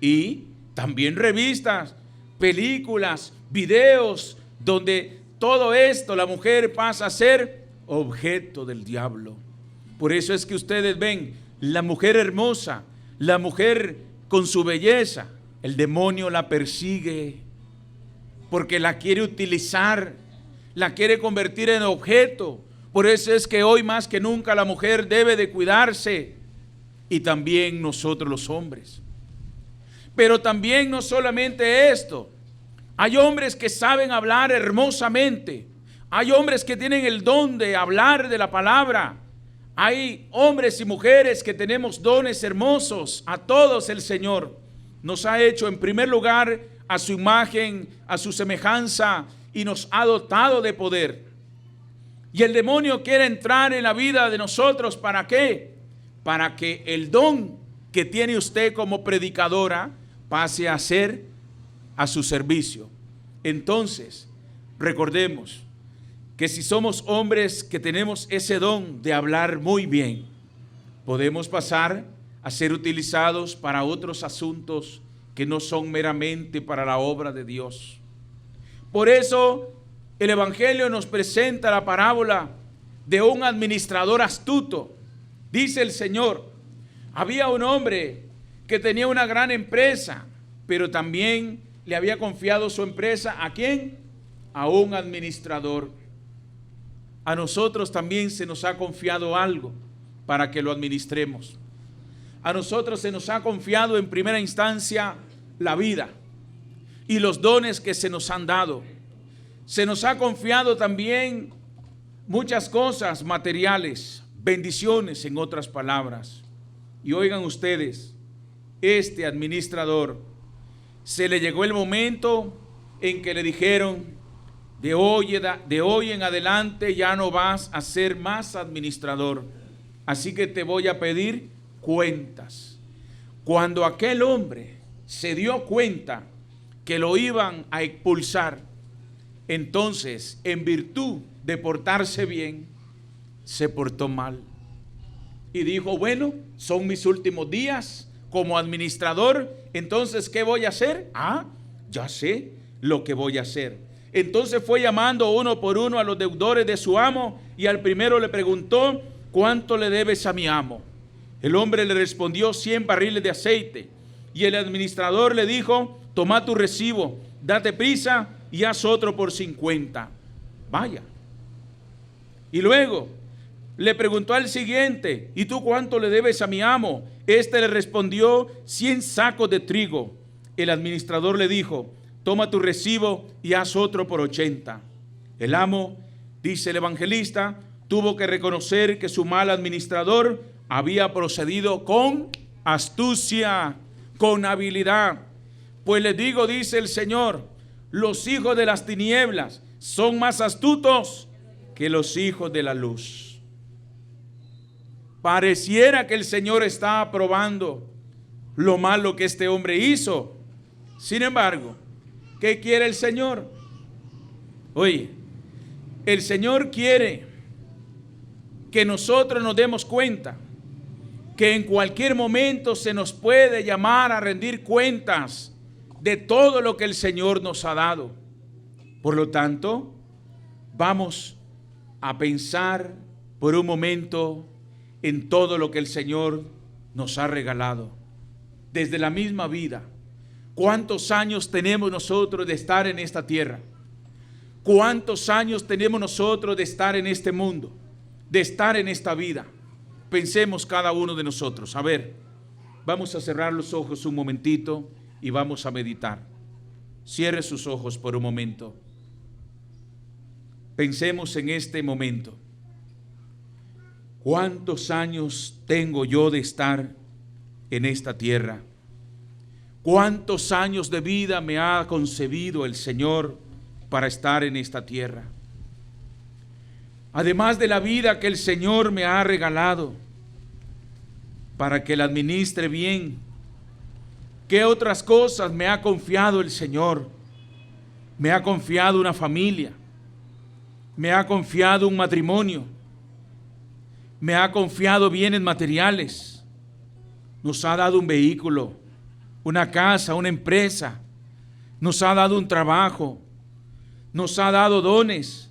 Y también revistas, películas, videos, donde todo esto, la mujer pasa a ser objeto del diablo. Por eso es que ustedes ven la mujer hermosa, la mujer con su belleza, el demonio la persigue porque la quiere utilizar, la quiere convertir en objeto. Por eso es que hoy más que nunca la mujer debe de cuidarse, y también nosotros los hombres. Pero también no solamente esto, hay hombres que saben hablar hermosamente, hay hombres que tienen el don de hablar de la palabra, hay hombres y mujeres que tenemos dones hermosos. A todos el Señor nos ha hecho en primer lugar a su imagen, a su semejanza, y nos ha dotado de poder. Y el demonio quiere entrar en la vida de nosotros. ¿Para qué? Para que el don que tiene usted como predicadora pase a ser a su servicio. Entonces, recordemos que si somos hombres que tenemos ese don de hablar muy bien, podemos pasar a ser utilizados para otros asuntos que no son meramente para la obra de Dios. Por eso el Evangelio nos presenta la parábola de un administrador astuto. Dice el Señor, había un hombre que tenía una gran empresa, pero también le había confiado su empresa, ¿a quién? A un administrador. A nosotros también se nos ha confiado algo para que lo administremos. A nosotros se nos ha confiado en primera instancia la vida y los dones que se nos han dado. Se nos ha confiado también muchas cosas materiales, bendiciones en otras palabras. Y oigan ustedes, este administrador, se le llegó el momento en que le dijeron, de hoy en adelante ya no vas a ser más administrador, así que te voy a pedir cuentas. Cuando aquel hombre se dio cuenta que lo iban a expulsar, entonces, en virtud de portarse bien, se portó mal. Y dijo, bueno, son mis últimos días como administrador, entonces, ¿qué voy a hacer? Ya sé lo que voy a hacer. Entonces fue llamando uno por uno a los deudores de su amo, y al primero le preguntó, ¿cuánto le debes a mi amo? El hombre le respondió, 100 barriles de aceite. Y el administrador le dijo, toma tu recibo, date prisa y haz otro por 50. Vaya. Y luego le preguntó al siguiente, ¿y tú cuánto le debes a mi amo? Este le respondió, 100 sacos de trigo. El administrador le dijo, toma tu recibo y haz otro por 80. El amo, dice el evangelista, tuvo que reconocer que su mal administrador había procedido con astucia, con habilidad. Pues les digo, dice el Señor, los hijos de las tinieblas son más astutos que los hijos de la luz. Pareciera que el Señor está aprobando lo malo que este hombre hizo. Sin embargo, ¿qué quiere el Señor? Oye, el Señor quiere que nosotros nos demos cuenta que en cualquier momento se nos puede llamar a rendir cuentas de todo lo que el Señor nos ha dado. Por lo tanto, vamos a pensar por un momento en todo lo que el Señor nos ha regalado. Desde la misma vida, ¿Cuántos años tenemos nosotros de estar en esta tierra? ¿Cuántos años tenemos nosotros de estar en este mundo? De estar en esta vida. Pensemos cada uno de nosotros. A ver, vamos a cerrar los ojos un momentito y vamos a meditar. Cierre sus ojos por un momento. Pensemos en este momento. ¿Cuántos años tengo yo de estar en esta tierra? ¿Cuántos años de vida me ha concebido el Señor para estar en esta tierra? Además de la vida que el Señor me ha regalado para que la administre bien, ¿qué otras cosas me ha confiado el Señor? Me ha confiado una familia, me ha confiado un matrimonio, me ha confiado bienes materiales, nos ha dado un vehículo, una casa, una empresa, nos ha dado un trabajo, nos ha dado dones,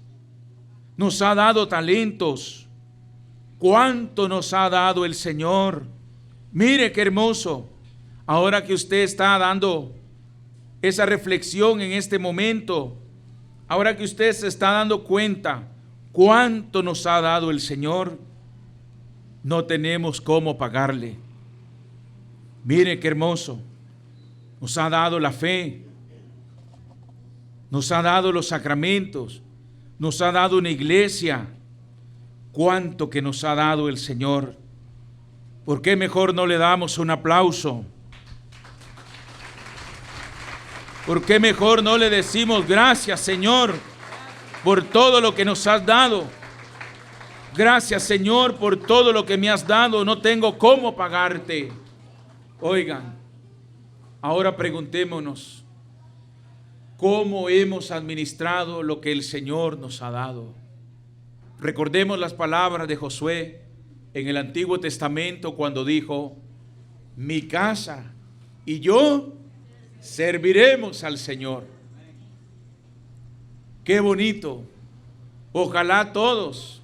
nos ha dado talentos. ¿Cuánto nos ha dado el Señor? Mire qué hermoso. Ahora que usted está dando esa reflexión en este momento, ahora que usted se está dando cuenta cuánto nos ha dado el Señor, no tenemos cómo pagarle. Mire qué hermoso. Nos ha dado la fe, nos ha dado los sacramentos, nos ha dado una iglesia. Cuánto que nos ha dado el Señor. ¿Por qué mejor no le damos un aplauso? ¿Por qué mejor no le decimos gracias, Señor, por todo lo que nos has dado? Gracias, Señor, por todo lo que me has dado. No tengo cómo pagarte. Oigan, ahora preguntémonos, ¿cómo hemos administrado lo que el Señor nos ha dado? Recordemos las palabras de Josué en el Antiguo Testamento cuando dijo: mi casa y yo serviremos al Señor. Qué bonito. Ojalá todos,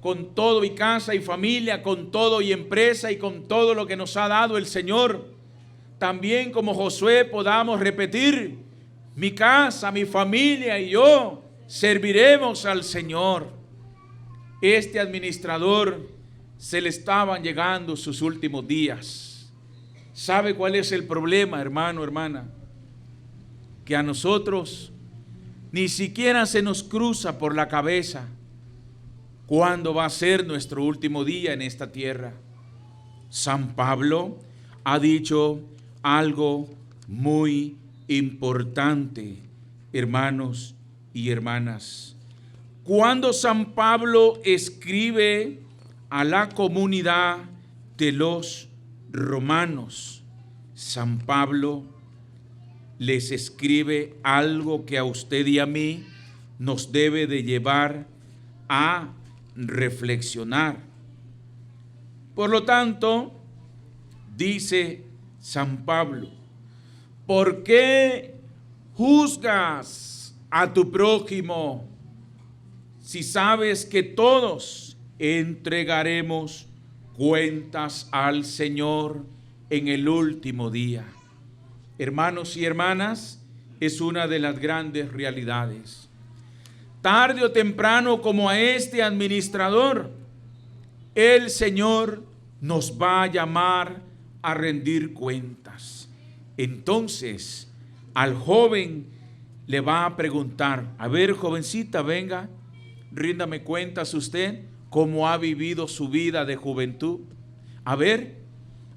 con todo y casa y familia, con todo y empresa y con todo lo que nos ha dado el Señor, también como Josué podamos repetir: mi casa, mi familia y yo serviremos al Señor. Este administrador se le estaban llegando sus últimos días. ¿Sabe cuál es el problema, hermano, hermana? Que a nosotros ni siquiera se nos cruza por la cabeza cuándo va a ser nuestro último día en esta tierra. San Pablo ha dicho algo muy importante, hermanos y hermanas. Cuando San Pablo escribe a la comunidad de los romanos, San Pablo les escribe algo que a usted y a mí nos debe de llevar a reflexionar. Por lo tanto, dice San Pablo: ¿por qué juzgas a tu prójimo si sabes que todos entregaremos cuentas al Señor en el último día? Hermanos y hermanas, es una de las grandes realidades. Tarde o temprano, como a este administrador, el Señor nos va a llamar a rendir cuentas. Entonces, al joven le va a preguntar: a ver, jovencita, venga, ríndame cuentas usted cómo ha vivido su vida de juventud. A ver,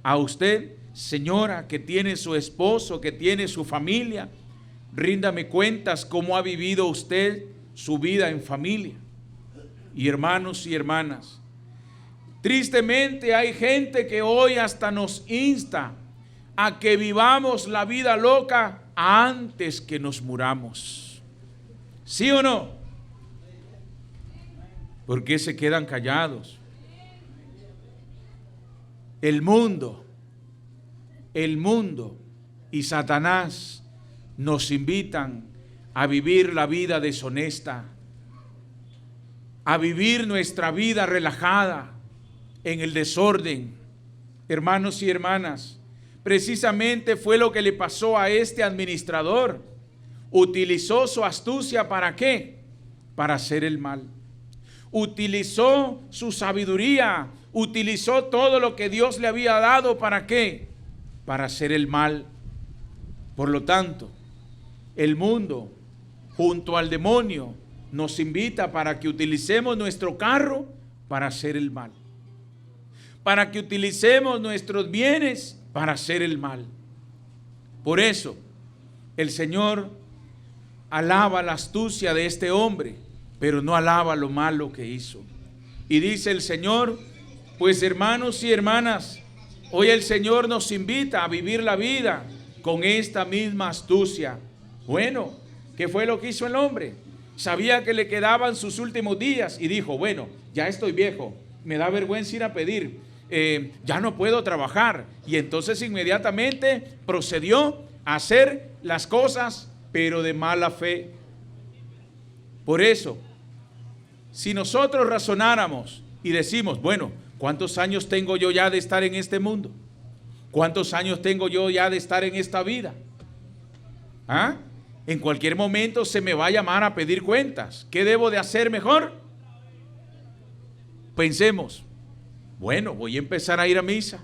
a usted, señora, que tiene su esposo, que tiene su familia, ríndame cuentas cómo ha vivido usted su vida en familia. Y hermanos y hermanas, tristemente hay gente que hoy hasta nos insta a que vivamos la vida loca antes que nos muramos. ¿Sí o no? ¿Por qué se quedan callados? El mundo y Satanás nos invitan a vivir la vida deshonesta, a vivir nuestra vida relajada en el desorden. Hermanos y hermanas, precisamente fue lo que le pasó a este administrador. Utilizó su astucia, ¿para qué? Para hacer el mal. Utilizó su sabiduría, utilizó todo lo que Dios le había dado, ¿para qué? Para hacer el mal. Por lo tanto, el mundo, junto al demonio, nos invita para que utilicemos nuestro carro para hacer el mal, para que utilicemos nuestros bienes para hacer el mal. Por eso, el Señor alaba la astucia de este hombre, pero no alaba lo malo que hizo. Y dice el Señor, pues hermanos y hermanas, hoy el Señor nos invita a vivir la vida con esta misma astucia. Bueno, ¿qué fue lo que hizo el hombre? Sabía que le quedaban sus últimos días y dijo, bueno, ya estoy viejo, me da vergüenza ir a pedir, ya no puedo trabajar. Y entonces inmediatamente procedió a hacer las cosas, pero de mala fe. Por eso, si nosotros razonáramos y decimos, bueno, ¿cuántos años tengo yo ya de estar en este mundo? ¿Cuántos años tengo yo ya de estar en esta vida? ¿Ah? En cualquier momento se me va a llamar a pedir cuentas. ¿Qué debo de hacer mejor? Pensemos, bueno, voy a empezar a ir a misa,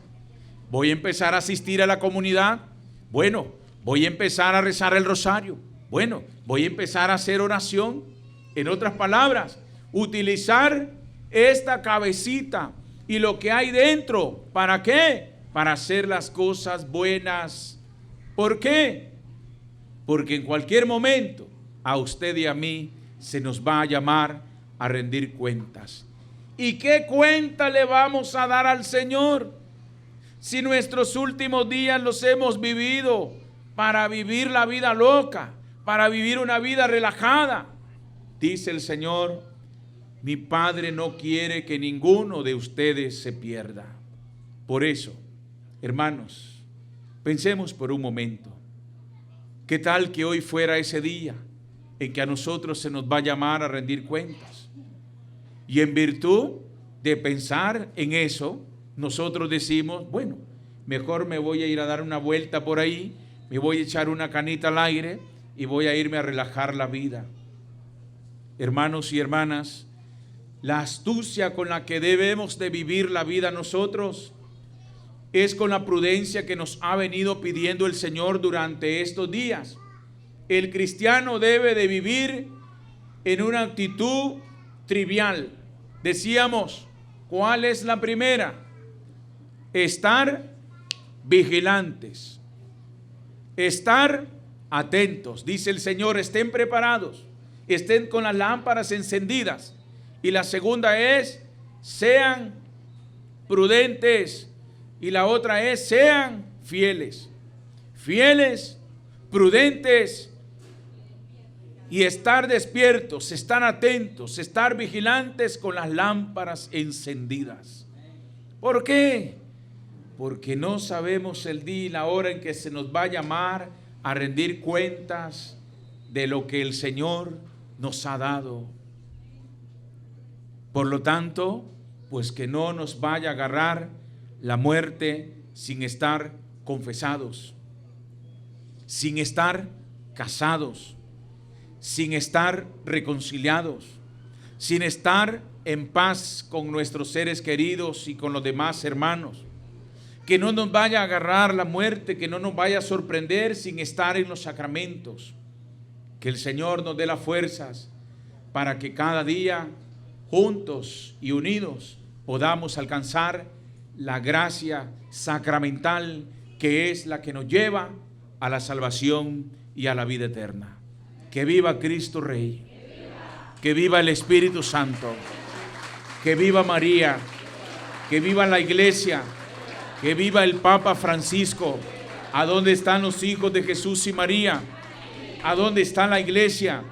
voy a empezar a asistir a la comunidad, bueno, voy a empezar a rezar el rosario, bueno, voy a empezar a hacer oración. En otras palabras, utilizar esta cabecita y lo que hay dentro, ¿para qué? Para hacer las cosas buenas. ¿Por qué? Porque en cualquier momento a usted y a mí se nos va a llamar a rendir cuentas. ¿Y qué cuenta le vamos a dar al Señor? Si nuestros últimos días los hemos vivido para vivir la vida loca, para vivir una vida relajada. Dice el Señor, mi Padre no quiere que ninguno de ustedes se pierda. Por eso, hermanos, pensemos por un momento. ¿Qué tal que hoy fuera ese día en que a nosotros se nos va a llamar a rendir cuentas? Y en virtud de pensar en eso, nosotros decimos, bueno, mejor me voy a ir a dar una vuelta por ahí, me voy a echar una canita al aire y voy a irme a relajar la vida. Hermanos y hermanas, la astucia con la que debemos de vivir la vida nosotros es con la prudencia que nos ha venido pidiendo el Señor durante estos días. El cristiano debe de vivir en una actitud trivial. Decíamos, ¿cuál es la primera? Estar vigilantes, estar atentos. Dice el Señor, estén preparados, estén con las lámparas encendidas. Y la segunda es, sean prudentes. Y la otra es, sean fieles. Fieles, prudentes y estar despiertos, estar atentos, estar vigilantes con las lámparas encendidas. ¿Por qué? Porque no sabemos el día y la hora en que se nos va a llamar a rendir cuentas de lo que el Señor nos ha dado. Por lo tanto, pues que no nos vaya a agarrar la muerte sin estar confesados, sin estar casados, sin estar reconciliados, sin estar en paz con nuestros seres queridos y con los demás hermanos. Que no nos vaya a agarrar la muerte, que no nos vaya a sorprender sin estar en los sacramentos. Que el Señor nos dé las fuerzas para que cada día, juntos y unidos, podamos alcanzar la gracia sacramental que es la que nos lleva a la salvación y a la vida eterna. Que viva Cristo Rey, que viva el Espíritu Santo, que viva María, que viva la Iglesia, que viva el Papa Francisco. ¿A dónde están los hijos de Jesús y María? ¿A dónde está la Iglesia?